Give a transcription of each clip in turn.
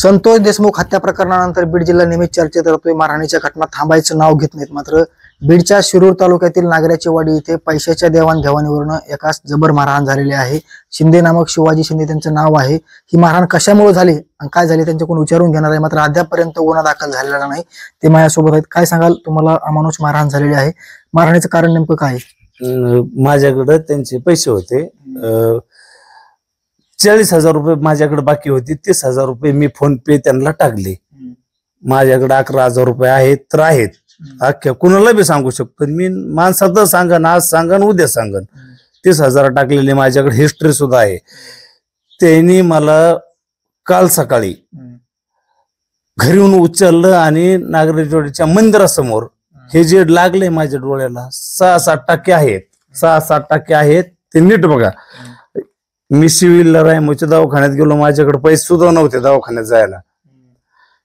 संतोष देशमुख हत्या प्रकरणानंतर बीड जिल्हा नेहमीच चर्चेत राहतोय. मारहाणीच्या घटना थांबायचं नाव घेत नाहीत. मात्र बीडच्या शिरूर तालुक्यातील नागऱ्याची वाडी इथे पैशाच्या देवाणघेवाणीवरून एकास जबर मारहाण झालेली आहे. शिंदे नामक शिवाजी शिंदे त्यांचं नाव आहे. ही मारहाण कशामुळे झाली आणि काय झाली त्यांच्याकडून विचारून घेणार आहे. मात्र अद्यापपर्यंत गुन्हा दाखल झालेला नाही. ते माझ्यासोबत आहेत. काय सांगाल, तुम्हाला अमानुष मारहाण झालेली आहे, मारहाणीचं कारण नेमकं काय? माझ्याकडे त्यांचे पैसे होते, 40,000 रुपये माझ्याकडे बाकी होती. 30,000 रुपये मी फोन पे त्यांना टाकले. माझ्याकडे 11,000 रुपये आहेत तर आहेत. अख्ख्या कुणाला बी सांगू शकतो मी. माणसाचं सांगन, आज सांगन, उद्या सांगन. 30,000 टाकलेले माझ्याकडे हिस्ट्री सुद्धा आहे. त्यांनी मला काल सकाळी घरी येऊन उचललं आणि नागरेजवाडीच्या मंदिरासमोर हे जे लागले माझ्या डोळ्याला 6-7 टक्के आहेत. 6-7 टक्के आहेत. ते नीट बघा. मी सिव्हिलला रायमोच्या दवाखान्यात गेलो. माझ्याकडे पैसे सुद्धा नव्हते दवाखान्यात जायला.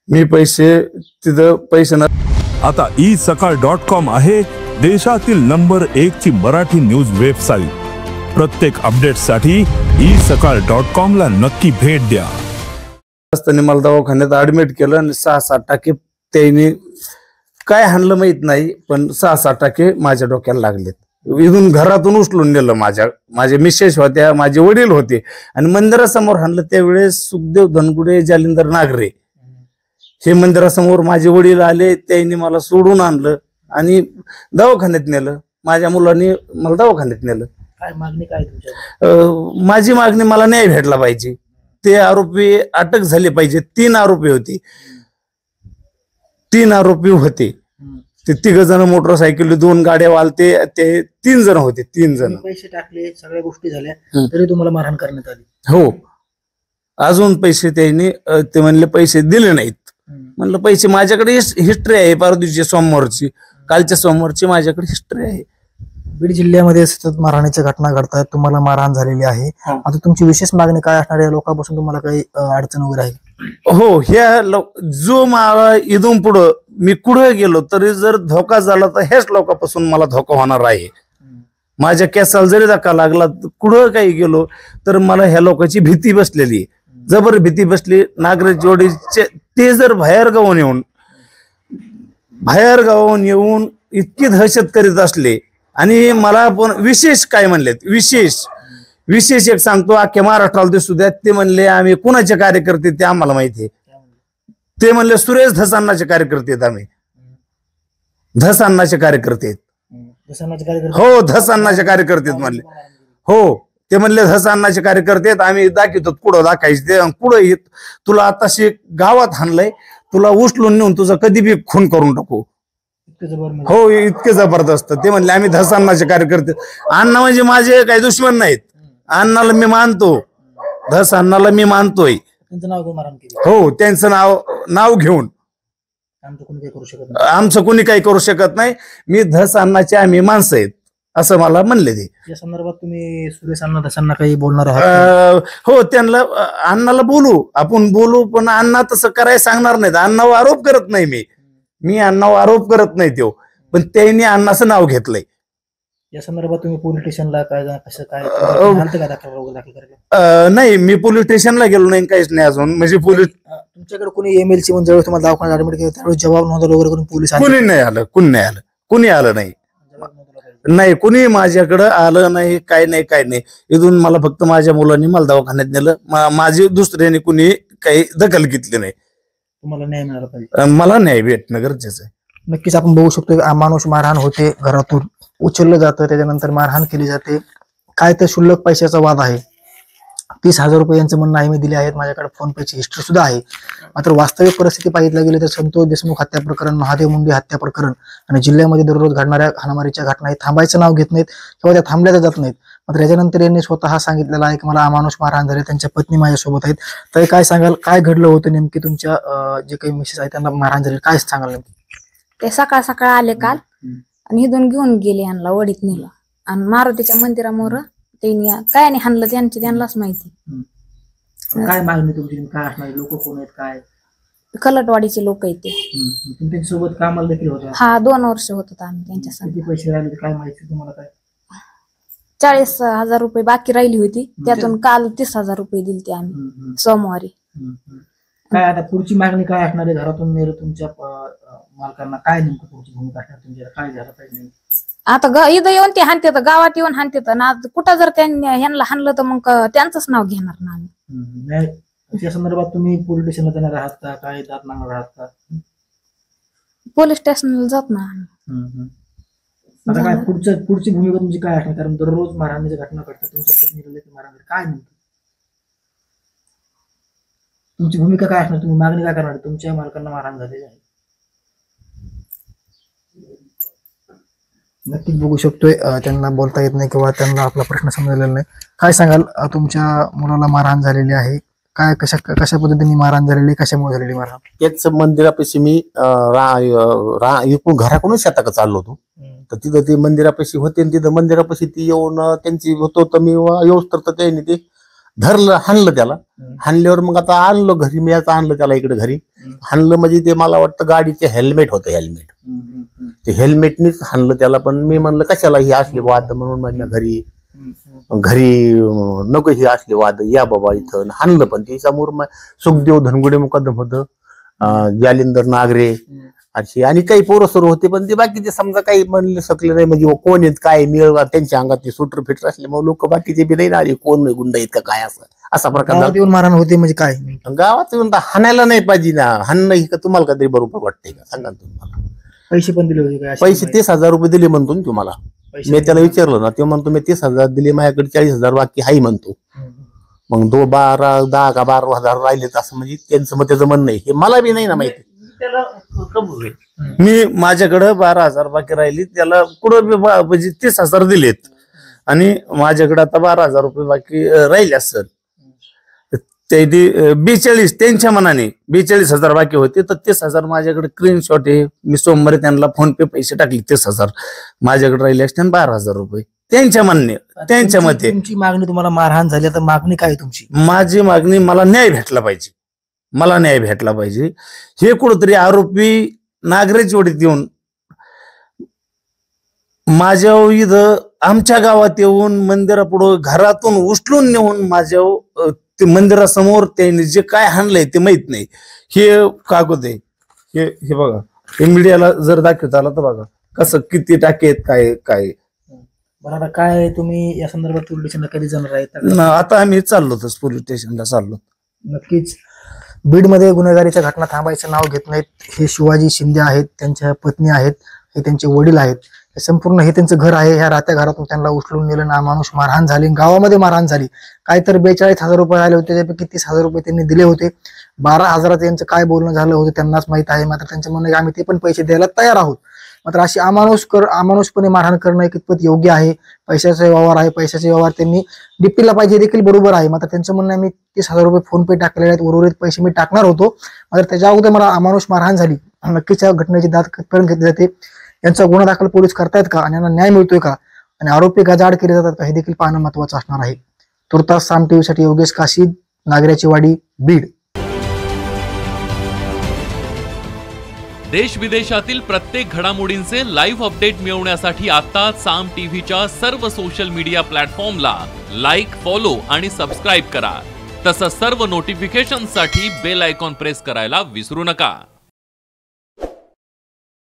मी पैसे आता isakal.com आहे देशातील नंबर 1 ची मराठी न्यूज वेबसाईट. प्रत्येक अपडेटसाठी isakal.com ला नक्की भेट द्या. असताना मला दवाखान्यात ऍडमिट केलं आणि 6-7 टक्के त्यांनी काय हाणलं माहित नाही, पण 6-7 टक्के माझ्या डोक्याला लागलेत. इथून घरातून उचलून नेलं. माझे मिसेस होत्या, माझे वडील होते आणि मंदिरासमोर हाणलं. त्यावेळेस सुखदेव धनगुडे, जालिंदर नागरे हे मंदिरासमोर माझे वडील आले. त्यांनी मला सोडून आणलं आणि दवाखान्यात नेलं. माझ्या मुलांनी मला दवाखान्यात नेलं. काय मागणी काय तुमच्या? माझी मागणी, मला न्याय भेटला पाहिजे. ते आरोपी अटक झाले पाहिजे. 3 आरोपी होते. 3 आरोपी होते. ते 3 जण मोटरसायकल, 2 गाड्या वालते. ते 3 जण होते. 3 जण. पैसे टाकले, सगळ्या गोष्टी झाल्या, तरी तुम्हाला मारहाण करण्यात आली? हो. अजून पैसे त्यांनी ते म्हणले पैसे दिले नाहीत. म्हणलं पैसे माझ्याकडे हिस्ट्री आहे. परदिवशी सोमवारची, कालच्या सोमवारची माझ्याकडे हिस्ट्री आहे. बीड जिल्ह्यामध्ये सतत मारहाणीच्या घटना घडतात. तुम्हाला मारहाण झालेली आहे. आता तुमची विशेष मागणी काय असणार? या लोकांपासून तुम्हाला काही अडचण वगैरे आहे? हो. ह्या जो मला इथून पुढं मी कुठे गेलो तरी जर धोका झाला तर ह्याच लोकांपासून मला धोका होणार आहे. माझ्या केसाला जरी धक्का लागला, कुठं काही गेलो तर मला ह्या लोकांची भीती बसलेली, जबर भीती बसली. नागरेजवाडीचे ते जर बाहेर गावाहून येऊन इतकी दहशत करीत असले आणि मला पण विशेष काय म्हणलेत, विशेष एक सांगतो, अख्ख्या महाराष्ट्राला दिसू द्या. ते म्हणले आम्ही कुणाचे कार्यकर्ते ते आम्हाला माहिती आहे. ते म्हणले सुरेश धसान्नाचे कार्यकर्ते आहेत. आम्ही धसान्नाचे कार्यकर्ते आहेत. हो, धसान्नाचे कार्यकर्ते आहेत म्हणले. हो, ते म्हणले धसान्नाचे कार्यकर्ते आहेत. आम्ही दाखवतो. पुढं दाखायचे. पुढं येत तुला आताशी गावात हाणलंय, तुला उचलून नेऊन तुझा कधी बी खून करून टाकू. हो, इतके जबरदस्त. ते म्हणले आम्ही धसान्नाचे कार्यकर्ते. अण्णा म्हणजे माझे काही दुश्मन नाहीत. अण्णाला मी मानतो, धसान्नाला मी मानतोय. हो, त्यांचं नाव घेऊन आमचं कोणी काही करू शकत नाही. मी धसान्नाचे आम्ही माणसं आहेत असं मला म्हणले. ते या संदर्भात तुम्ही सुरेश अण्णा धसांना काही बोलणार आहात? हो, त्यांना अण्णाला आपण बोलू, पण अण्णा तसं करायला सांगणार नाहीत. अण्णावर आरोप करत नाही मी अण्णावर आरोप करत नाही. तो पण त्यांनी अण्णाचं नाव घेतलंय. या संदर्भात तुम्ही पोलीस स्टेशनला काय कसं काय नाही, मी पोलीस स्टेशनला गेलो नाही, काहीच नाही अजून. म्हणजे पोलीस तुमच्याकडे कोणी एमएलसी म्हणून ज्यावेळेस तुम्हाला दवाखान्यात ऍडमिट केलं त्यावेळेस जबाब नोंदवला वगैरे करून पोलीस कुणी नाही आलं. कुणी आलं नाही. कुणी माझ्याकडे आलं नाही. काय नाही. इथून मला फक्त माझ्या मुलांनी मला दवाखान्यात नेलं. माझी दुसऱ्याने कुणी काही दखल घेतली नाही. तुम्हाला न्याय मिळाला पाहिजे. मला न्याय भेटणं गरजेचं आहे. नक्कीच आपण बघू शकतो, अमानुष मारहाण होते, घरातून उचललं जातं, त्याच्यानंतर मारहाण केली जाते. काय तर क्षुल्लक पैशाचा वाद आहे. 30,000 रुपये यांचं म्हणणं आहे, मी दिले आहेत. माझ्याकडे फोन पेची हिस्ट्री सुद्धा आहे. मात्र वास्तविक परिस्थिती पाहिलं गेली तर संतोष देशमुख हत्या प्रकरण, महादेव मुंडे हत्या प्रकरण आणि जिल्ह्यामध्ये दररोज घडणाऱ्या हाणामारीच्या घटना थांबायचं नाव घेत नाहीत किंवा त्या थांबल्या जात नाहीत. मात्र याच्यानंतर यांनी स्वतः सांगितलेलं आहे की मला अमानुष मारहाण झाले. त्यांच्या पत्नी माझ्यासोबत आहेत. तर काय सांगाल, काय घडलं होतं नेमकी? तुमच्या जे काही मिसेस आहेत त्यांना मारहाण झाली, काय सांगाल नेमकी? ते सकाळ आले काल आणि इथून घेऊन गेले, यांना वडीत नेलं आणि मारुतीच्या मंदिरामोर त्यांनी काय नाही हाणलं, त्यांनाच माहिती. काय मागणी तुमची? काय असणार? लोक कोण आहेत? काय कलटवाडीचे लोक आहेत ते. त्यांच्यासोबत कामाला देखील होता? हा, 2 वर्ष होत आम्ही त्यांच्यासोबत. किती पैसे राहिले काय माहिती तुम्हाला? काय 40,000 रुपये बाकी राहिली होती. त्यातून काल 30,000 रुपये दिले ते आम्ही सोमवारी. काय आता पुढची मागणी काय असणार आहे? घरातून नेलं तुमच्या मालकांना, काय नेमकं पुढची भूमिका असणार तुमच्या, काय झालं पाहिजे? आता इथं येऊन ते हाणते, गावात येऊन हाणते, ना कुठं जर त्यांनी ह्यांना हाणलं तर मग त्यांचंच नाव घेणार ना आम्ही. त्या संदर्भात तुम्ही पोलीस स्टेशनला जाणार आहात का, काय दाद मागणार आहात का? पोलीस स्टेशनला जात ना आम्ही. आता काय पुढची भूमिका तुमची काय असणार? कारण दररोज मारहाणीच्या घटना घडतात तुमच्या पत्नीला, मारहाण काय नेमकं तुमची भूमिका काय असणार? तुम्ही मागणी काय करणार? तुमच्या मालकांना मारहाण झालेली आहे. नक्कीच बघू शकतोय त्यांना बोलता येत नाही किंवा त्यांना आपला प्रश्न समजलेला नाही. काय सांगाल, तुमच्या मुलाला मारहाण झालेली आहे, काय कशा पद्धतीने मारहाण झालेली, कशामुळे झालेली मारहाण? तेच मंदिरापाशी मी इकडून घराकडून शेताकडे चाललो होतो, तर तिथं ते मंदिरापाशी होते, तिथं मंदिरापाशी ती येऊन त्यांची होतो, तर मी येऊस तर त्यांनी ते धरलं, हाणलं त्याला. हाणल्यावर मग आता आणलं घरी, मी आता आणलं त्याला इकडे घरी. हाणलं म्हणजे ते मला वाटतं गाडीचे हेल्मेट होतं, हेल्मेट, ते हेल्मेटनीच हाणलं त्याला. पण मी म्हणलं कशाला ही असली वाद, म्हणून म्हणलं घरी नको ही असली वाद, या बाबा इथं. हाणलं पण ती समोर सुखदेव धनगुडे मुकदम होतं, जालिंदर नागरे अशी आणि काही पोरं सुरू होते, पण ते बाकीचे समजा काही म्हणले शकले नाही, म्हणजे कोण आहेत काय मिळ, त्यांच्या अंगात ते सुटर फिटर असल्यामुळे लोक बाकीचे बी नाही आले, कोण गुंड आहेत का काय, असा प्रकार गावात येऊन मारहाण होते म्हणजे काय? गावात येऊन हाणायला नाही पाहिजे ना, हाणणं ही का तुम्हाला काहीतरी बरोबर वाटतंय का, सांगा तुम्हाला. पैसे पण दिले होते काय? पैसे 30,000 रुपये दिले म्हणतो ना तुम्हाला. मी त्याला विचारलं ना, ते म्हणतो मी 30,000 दिले, माझ्याकडे 40,000 बाकी हाही म्हणतो. मग 10 का 12,000 राहिलेत असं, म्हणजे त्यांचं मग त्याचं म्हणणं आहे, हे मला बी नाही ना माहिती. मी माझ्याकडे 12,000 बाकी राहिली, त्याला कुठं म्हणजे 30,000 दिलेत आणि माझ्याकडे आता 12,000 रुपये बाकी राहिले असत. ते 42 त्यांच्या मनाने 42,000 बाकी होते, तर 30,000 माझ्याकडे स्क्रीनशॉट आहे. मी सोमवारी त्यांना फोन पे पैसे टाकले, 30,000 माझ्याकडे राहिले असते, 12,000 रुपये त्यांच्या म्हणणे, त्यांच्या मते. तुमची मागणी, तुम्हाला मारहाण झाली तर मागणी काय तुमची? माझी मागणी, मला न्याय भेटला पाहिजे, मला न्याय भेटला पाहिजे. हे कुठंतरी आरोपी नागरेच वडीत येऊन माझ्या इथं आमच्या गावात येऊन मंदिरापुढं घरातून उचलून नेऊन माझ्या ते मंदिरासमोर त्यांनी जे काय हाणलंय ते माहित नाही. हे कागद आहे, हे बघा, हे मीडियाला जर दाखवता आला तर बघा कसं किती टाके आहेत, काय. बरं, आता काय तुम्ही या संदर्भात पोलीस स्टेशनला कधी जाणार आहेत? आता आम्ही चाललो पोलीस स्टेशनला चाललो. नक्कीच बीडमध्ये गुन्हेगारीच्या घटना थांबायचं नाव घेत नाहीत. हे शिवाजी शिंदे आहेत, त्यांच्या पत्नी आहेत, हे त्यांचे वडील आहेत, संपूर्ण हे त्यांचं घर आहे. ह्या रात्या घरातून त्यांना उचलून नेलं, नामानुष मारहाण झाली, गावामध्ये मारहाण झाली. काय तर 42,000 रुपये आले होते, त्यापैकी 30,000 रुपये त्यांनी दिले होते. 12,000 यांचं काय बोलणं झालं होतं त्यांनाच माहित आहे. मात्र त्यांचं म्हणणं आम्ही ते पण पैसे द्यायला तयार आहोत. मात्र अशी अमानुषपणे मारहाण करणं कितपत योग्य आहे? पैशाचा व्यवहार आहे, पैशाचे व्यवहार त्यांनी डीपीला पाहिजे देखील बरोबर आहे. मात्र त्यांचं म्हणणं आहे मी 30,000 रुपये फोन पे टाकलेले आहेत, उर्वरित पैसे मी टाकणार होतो. मात्र त्याच्या अगोदर मला अमानुष मारहाण झाली. नक्कीच या घटनेची दाद कुठपर्यंत घेतली जाते, यांचा गुन्हा दाखल पोलीस करतायत का आणि यांना न्याय मिळतोय का, आणि आरोपी गजाआड केले जातात का, हे देखील पाहणं महत्वाचं असणार आहे. तुर्तास साम टीव्हीसाठी योगेश काशी, नागऱ्याची वाडी, बीड. देश विदेशातील प्रत्येक घडामोडींचे लाईव्ह अपडेट मिळवण्यासाठी आता साम टीव्हीच्या सर्व सोशल मीडिया प्लॅटफॉर्मला लाईक, फॉलो आणि सबस्क्राईब करा. तसंच सर्व नोटिफिकेशनसाठी बेल आयकॉन प्रेस करायला विसरू नका.